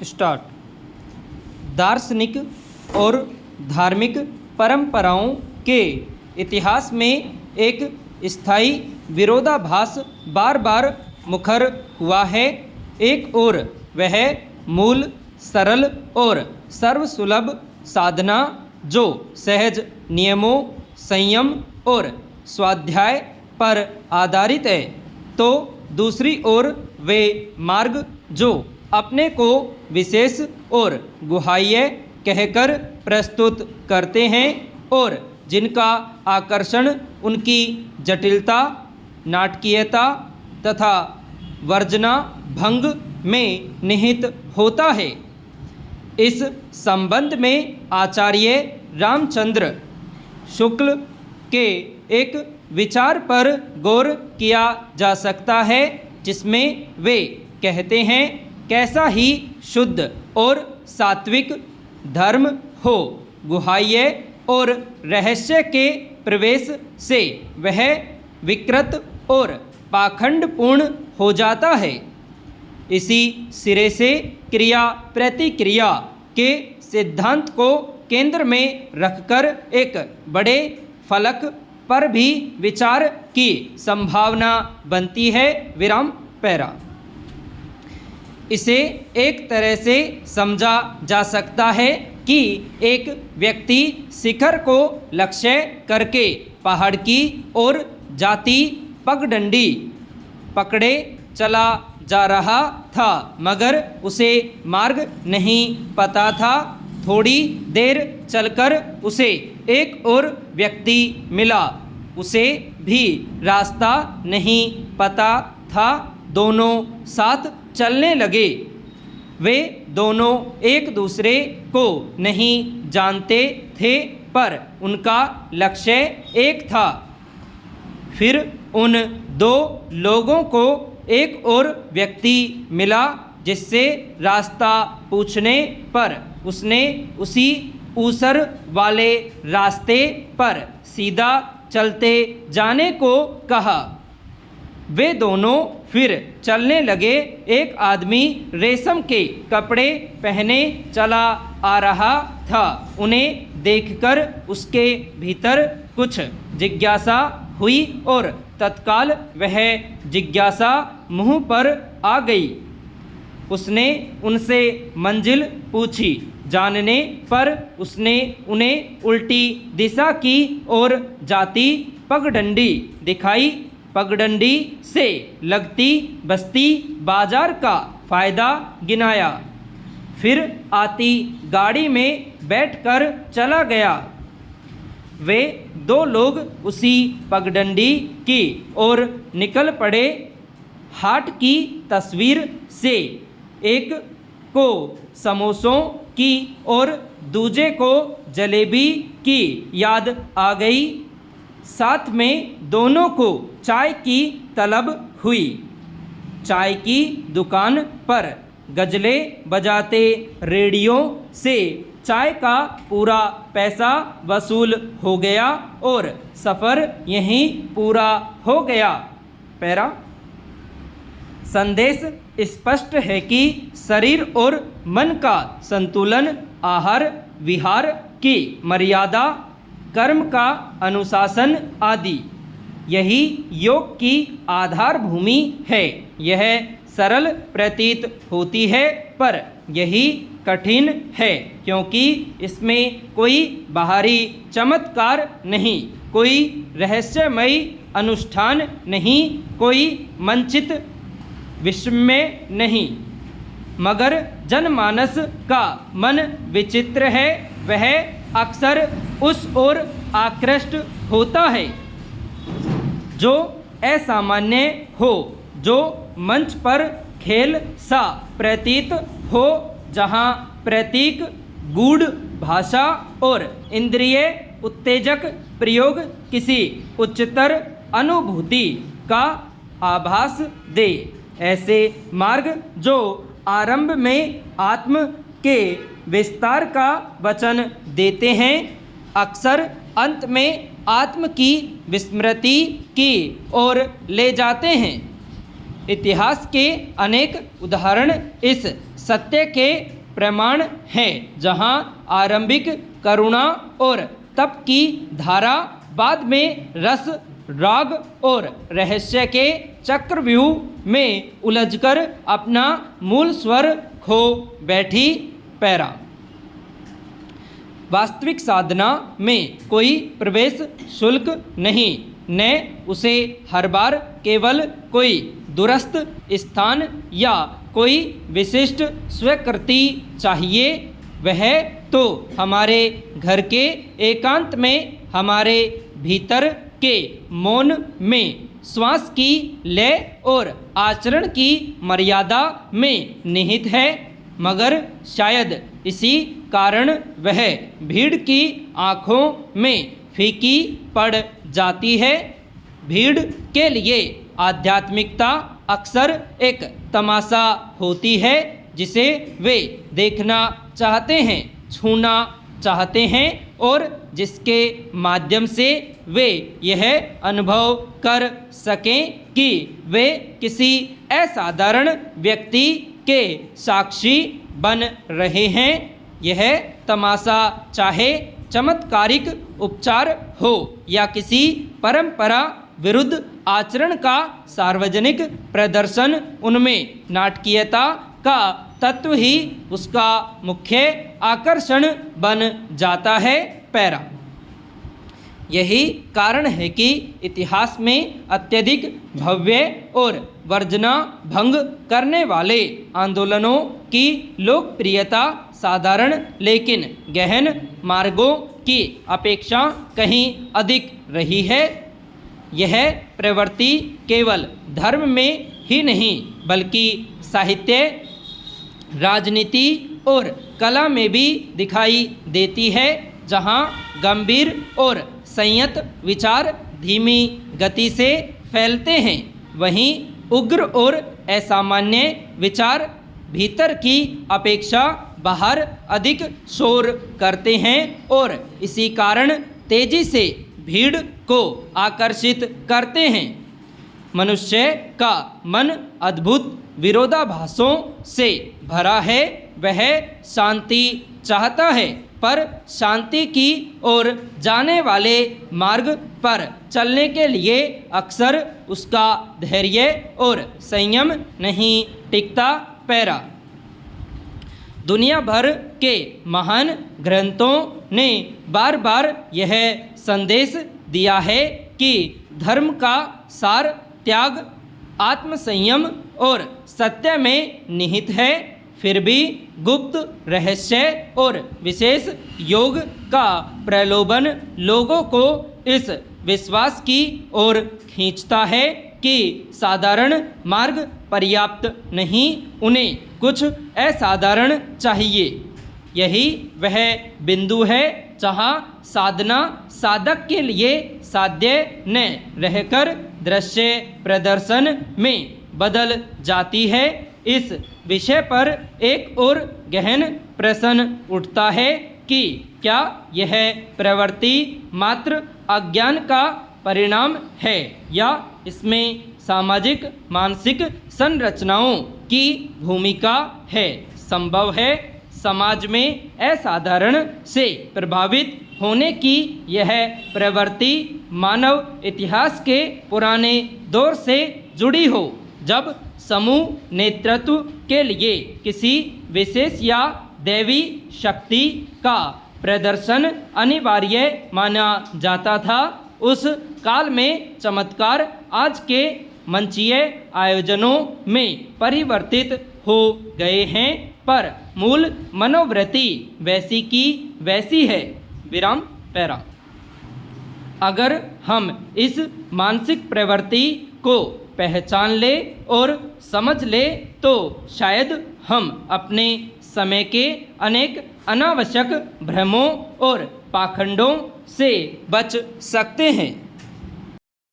Start. दार्शनिक और धार्मिक परंपराओं के इतिहास में एक स्थायी विरोधाभास बार बार मुखर हुआ है। एक ओर वह मूल, सरल और सर्वसुलभ साधना जो सहज नियमों, संयम और स्वाध्याय पर आधारित है, तो दूसरी ओर वे मार्ग जो अपने को विशेष और गुह्य कहकर प्रस्तुत करते हैं और जिनका आकर्षण उनकी जटिलता, नाटकीयता तथा वर्जना भंग में निहित होता है। इस संबंध में आचार्य रामचंद्र शुक्ल के एक विचार पर गौर किया जा सकता है, जिसमें वे कहते हैं, कैसा ही शुद्ध और सात्विक धर्म हो, गुह्य और रहस्य के प्रवेश से वह विकृत और पाखंडपूर्ण हो जाता है। इसी सिरे से क्रिया प्रतिक्रिया के सिद्धांत को केंद्र में रखकर एक बड़े फलक पर भी विचार की संभावना बनती है। विराम पैरा। इसे एक तरह से समझा जा सकता है कि एक व्यक्ति शिखर को लक्ष्य करके पहाड़ की ओर जाती पगडंडी पकड़े चला जा रहा था, मगर उसे मार्ग नहीं पता था। थोड़ी देर चलकर उसे एक और व्यक्ति मिला, उसे भी रास्ता नहीं पता था। दोनों साथ चलने लगे। वे दोनों एक दूसरे को नहीं जानते थे, पर उनका लक्ष्य एक था। फिर उन दो लोगों को एक और व्यक्ति मिला, जिससे रास्ता पूछने पर उसने उसी ऊसर वाले रास्ते पर सीधा चलते जाने को कहा। वे दोनों फिर चलने लगे। एक आदमी रेशम के कपड़े पहने चला आ रहा था। उन्हें देखकर उसके भीतर कुछ जिज्ञासा हुई और तत्काल वह जिज्ञासा मुंह पर आ गई। उसने उनसे मंजिल पूछी। जानने पर उसने उन्हें उल्टी दिशा की ओर जाती पगडंडी दिखाई। पगडंडी से लगती बस्ती बाजार का फायदा गिनाया, फिर आती गाड़ी में बैठकर चला गया। वे दो लोग उसी पगडंडी की ओर निकल पड़े। हाट की तस्वीर से एक को समोसों की और दूजे को जलेबी की याद आ गई। साथ में दोनों को चाय की तलब हुई। चाय की दुकान पर गजलें बजाते रेडियो से चाय का पूरा पैसा वसूल हो गया और सफ़र यहीं पूरा हो गया। पैरा। संदेश स्पष्ट है कि शरीर और मन का संतुलन, आहार विहार की मर्यादा, कर्म का अनुशासन आदि यही योग की आधार भूमि है। यह सरल प्रतीत होती है, पर यही कठिन है, क्योंकि इसमें कोई बाहरी चमत्कार नहीं, कोई रहस्यमयी अनुष्ठान नहीं, कोई मंचित विस्मय नहीं। मगर जनमानस का मन विचित्र है। वह अक्सर उस ओर आकृष्ट होता है जो असामान्य हो, जो मंच पर खेल सा प्रतीत हो, जहाँ प्रतीक, गूढ़ भाषा और इंद्रिय उत्तेजक प्रयोग किसी उच्चतर अनुभूति का आभास दे। ऐसे मार्ग जो आरंभ में आत्म के विस्तार का वचन देते हैं, अक्सर अंत में आत्म की विस्मृति की ओर ले जाते हैं। इतिहास के अनेक उदाहरण इस सत्य के प्रमाण हैं, जहाँ आरंभिक करुणा और तप की धारा बाद में रस, राग और रहस्य के चक्रव्यूह में उलझकर अपना मूल स्वर खो बैठी। पैरा। वास्तविक साधना में कोई प्रवेश शुल्क नहीं, न उसे हर बार केवल कोई दूरस्थ स्थान या कोई विशिष्ट स्वीकृति चाहिए। वह तो हमारे घर के एकांत में, हमारे भीतर के मौन में, श्वास की लय और आचरण की मर्यादा में निहित है। मगर शायद इसी कारण वह भीड़ की आँखों में फीकी पड़ जाती है। भीड़ के लिए आध्यात्मिकता अक्सर एक तमाशा होती है, जिसे वे देखना चाहते हैं, छूना चाहते हैं और जिसके माध्यम से वे यह अनुभव कर सकें कि वे किसी असाधारण व्यक्ति के साक्षी बन रहे हैं। यह तमाशा चाहे चमत्कारिक उपचार हो या किसी परंपरा विरुद्ध आचरण का सार्वजनिक प्रदर्शन, उनमें नाटकीयता का तत्व ही उसका मुख्य आकर्षण बन जाता है। पैरा। यही कारण है कि इतिहास में अत्यधिक भव्य और वर्जना भंग करने वाले आंदोलनों की लोकप्रियता साधारण लेकिन गहन मार्गों की अपेक्षा कहीं अधिक रही है। यह प्रवृत्ति केवल धर्म में ही नहीं बल्कि साहित्य, राजनीति और कला में भी दिखाई देती है। जहाँ गंभीर और संयत विचार धीमी गति से फैलते हैं, वहीं उग्र और असामान्य विचार भीतर की अपेक्षा बाहर अधिक शोर करते हैं और इसी कारण तेजी से भीड़ को आकर्षित करते हैं। मनुष्य का मन अद्भुत विरोधाभासों से भरा है। वह शांति चाहता है, पर शांति की ओर जाने वाले मार्ग पर चलने के लिए अक्सर उसका धैर्य और संयम नहीं टिकता। पैरा। दुनिया भर के महान ग्रंथों ने बार बार यह संदेश दिया है कि धर्म का सार त्याग, आत्मसंयम और सत्य में निहित है। फिर भी गुप्त रहस्य और विशेष योग का प्रलोभन लोगों को इस विश्वास की ओर खींचता है कि साधारण मार्ग पर्याप्त नहीं, उन्हें कुछ असाधारण चाहिए। यही वह बिंदु है जहाँ साधना साधक के लिए साध्य न रहकर दृश्य प्रदर्शन में बदल जाती है। इस विषय पर एक और गहन प्रश्न उठता है कि क्या यह प्रवृत्ति मात्र अज्ञान का परिणाम है या इसमें सामाजिक मानसिक संरचनाओं की भूमिका है। संभव है समाज में असाधारण से प्रभावित होने की यह प्रवृत्ति मानव इतिहास के पुराने दौर से जुड़ी हो, जब समूह नेतृत्व के लिए किसी विशेष या दैवी शक्ति का प्रदर्शन अनिवार्य माना जाता था। उस काल में चमत्कार आज के मंचीय आयोजनों में परिवर्तित हो गए हैं, पर मूल मनोवृत्ति वैसी की वैसी है। विराम। पैरा। अगर हम इस मानसिक प्रवृत्ति को पहचान ले और समझ ले तो शायद हम अपने समय के अनेक अनावश्यक भ्रमों और पाखंडों से बच सकते हैं।